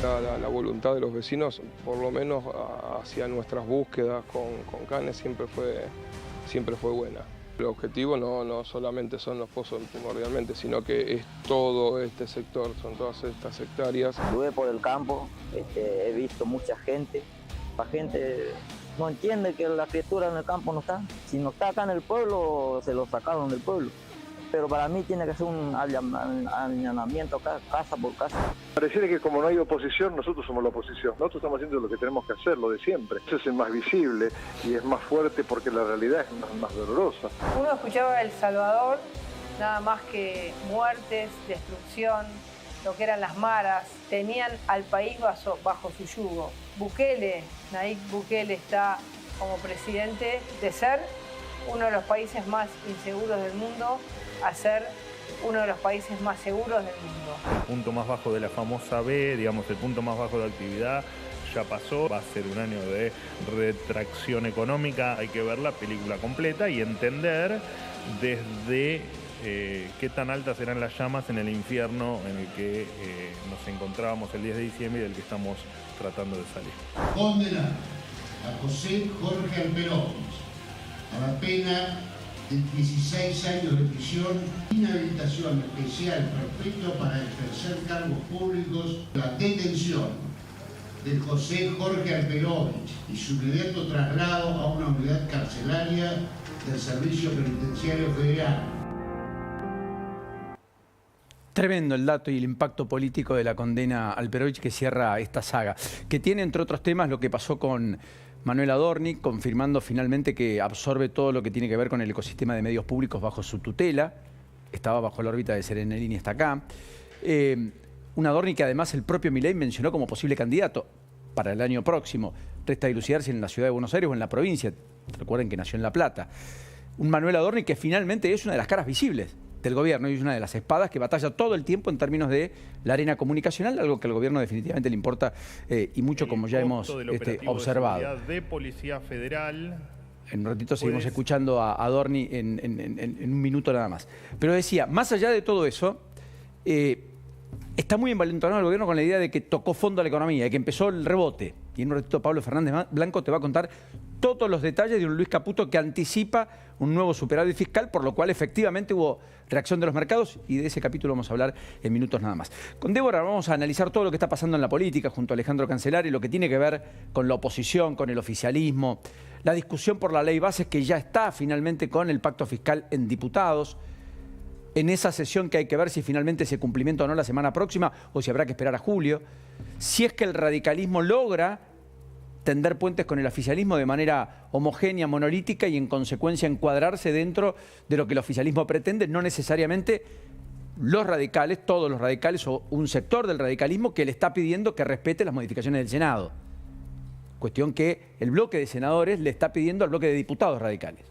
La voluntad de los vecinos, por lo menos hacia nuestras búsquedas con Canes, siempre fue buena. El objetivo no solamente son los pozos primordialmente, sino que es todo este sector, son todas estas hectáreas. Anduve por el campo, he visto mucha gente. La gente no entiende que la criatura en el campo no está. Si no está acá en el pueblo, se lo sacaron del pueblo. Pero para mí tiene que ser un allanamiento acá, casa por casa. Pareciera que como no hay oposición, nosotros somos la oposición. Nosotros estamos haciendo lo que tenemos que hacer, lo de siempre. Eso es el más visible y es más fuerte porque la realidad es más dolorosa. Uno escuchaba El Salvador, nada más que muertes, destrucción, lo que eran las maras. Tenían al país bajo su yugo. Nayib Bukele está como presidente de ser uno de los países más inseguros del mundo a ser uno de los países más seguros del mundo. El punto más bajo de la famosa B, digamos, el punto más bajo de actividad, ya pasó. Va a ser un año de retracción económica. Hay que ver la película completa y entender desde qué tan altas eran las llamas en el infierno en el que nos encontrábamos el 10 de diciembre y del que estamos tratando de salir. Condena a José Jorge Alperovich a la pena de 16 años de prisión, inhabilitación especial perpetua para ejercer cargos públicos, la detención de José Jorge Alperovich y su inmediato traslado a una unidad carcelaria del Servicio Penitenciario Federal. Tremendo el dato y el impacto político de la condena a Alperovich que cierra esta saga, que tiene entre otros temas lo que pasó con Manuel Adorni, confirmando finalmente que absorbe todo lo que tiene que ver con el ecosistema de medios públicos bajo su tutela. Estaba bajo la órbita de Serenelini hasta acá. Un Adorni que además el propio Milei mencionó como posible candidato para el año próximo. Resta dilucidar si en la ciudad de Buenos Aires o en la provincia. Recuerden que nació en La Plata. Un Manuel Adorni que finalmente es una de las caras visibles del gobierno y es una de las espadas que batalla todo el tiempo en términos de la arena comunicacional, algo que al gobierno definitivamente le importa y mucho, como ya hemos observado. De Policía Federal. En un ratito seguimos escuchando a Adorni en un minuto nada más. Pero decía, más allá de todo eso, está muy envalentonado el gobierno con la idea de que tocó fondo a la economía, de que empezó el rebote. Y en un ratito Pablo Fernández Blanco te va a contar todos los detalles de un Luis Caputo que anticipa un nuevo superávit fiscal, por lo cual efectivamente hubo reacción de los mercados y de ese capítulo vamos a hablar en minutos nada más. Con Débora vamos a analizar todo lo que está pasando en la política junto a Alejandro Cancelari, lo que tiene que ver con la oposición, con el oficialismo, la discusión por la ley bases que ya está finalmente con el pacto fiscal en diputados, en esa sesión que hay que ver si finalmente se cumplimenta o no la semana próxima o si habrá que esperar a julio, si es que el radicalismo logra tender puentes con el oficialismo de manera homogénea, monolítica y en consecuencia encuadrarse dentro de lo que el oficialismo pretende, no necesariamente los radicales, todos los radicales o un sector del radicalismo que le está pidiendo que respete las modificaciones del Senado. Cuestión que el bloque de senadores le está pidiendo al bloque de diputados radicales.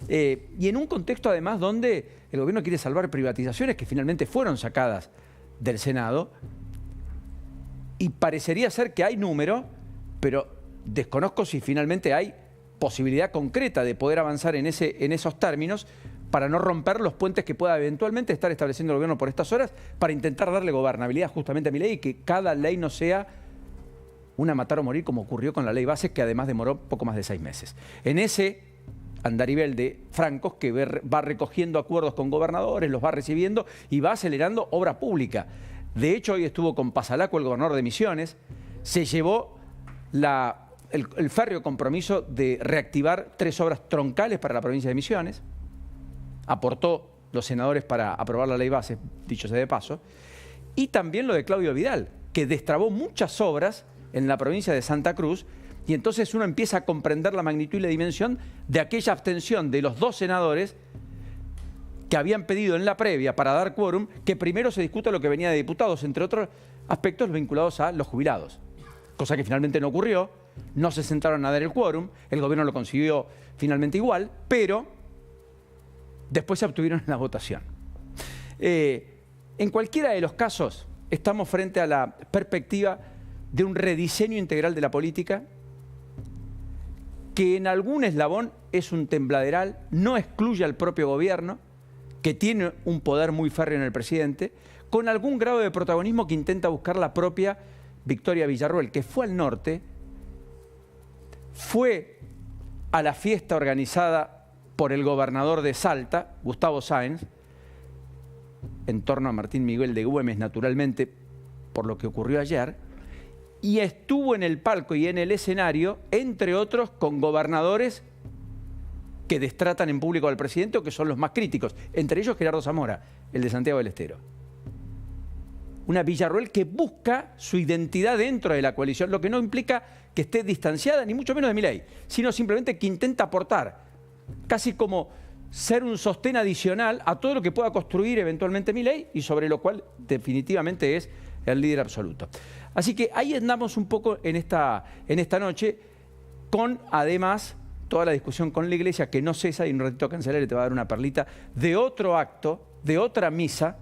Y en un contexto además donde el gobierno quiere salvar privatizaciones que finalmente fueron sacadas del Senado y parecería ser que hay número, pero desconozco si finalmente hay posibilidad concreta de poder avanzar en esos términos para no romper los puentes que pueda eventualmente estar estableciendo el gobierno por estas horas para intentar darle gobernabilidad justamente a mi ley y que cada ley no sea una matar o morir como ocurrió con la ley bases que además demoró poco más de 6 meses. En ese andarivel de francos que va recogiendo acuerdos con gobernadores, los va recibiendo y va acelerando obra pública. De hecho, hoy estuvo con Pasalaco, el gobernador de Misiones, se llevó el férreo compromiso de reactivar 3 obras troncales para la provincia de Misiones, aportó los senadores para aprobar la ley base, dicho sea de paso, y también lo de Claudio Vidal, que destrabó muchas obras en la provincia de Santa Cruz, y entonces uno empieza a comprender la magnitud y la dimensión de aquella abstención de los 2 senadores que habían pedido en la previa para dar quórum que primero se discuta lo que venía de diputados, entre otros aspectos vinculados a los jubilados. Cosa que finalmente no ocurrió, no se sentaron a dar el quórum, el gobierno lo consiguió finalmente igual, pero después se obtuvieron en la votación. En cualquiera de los casos, estamos frente a la perspectiva de un rediseño integral de la política que en algún eslabón es un tembladeral, no excluye al propio gobierno, que tiene un poder muy férreo en el presidente, con algún grado de protagonismo que intenta buscar la propia Victoria Villarroel, que fue al norte, fue a la fiesta organizada por el gobernador de Salta, Gustavo Sáenz, en torno a Martín Miguel de Güemes, naturalmente, por lo que ocurrió ayer, y estuvo en el palco y en el escenario, entre otros, con gobernadores que destratan en público al presidente o que son los más críticos, entre ellos Gerardo Zamora, el de Santiago del Estero. Una Villarroel que busca su identidad dentro de la coalición, lo que no implica que esté distanciada, ni mucho menos de Milei, sino simplemente que intenta aportar, casi como ser un sostén adicional a todo lo que pueda construir eventualmente Milei y sobre lo cual definitivamente es el líder absoluto. Así que ahí andamos un poco en esta noche, con además toda la discusión con la Iglesia, que no cesa, y un ratito Cancelare te va a dar una perlita de otro acto, de otra misa,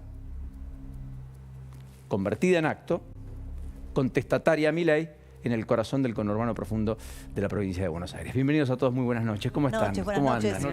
convertida en acto, contestataria a Milei, en el corazón del conurbano profundo de la provincia de Buenos Aires. Bienvenidos a todos, muy buenas noches. ¿Cómo están? Buenas ¿Cómo noches. andan?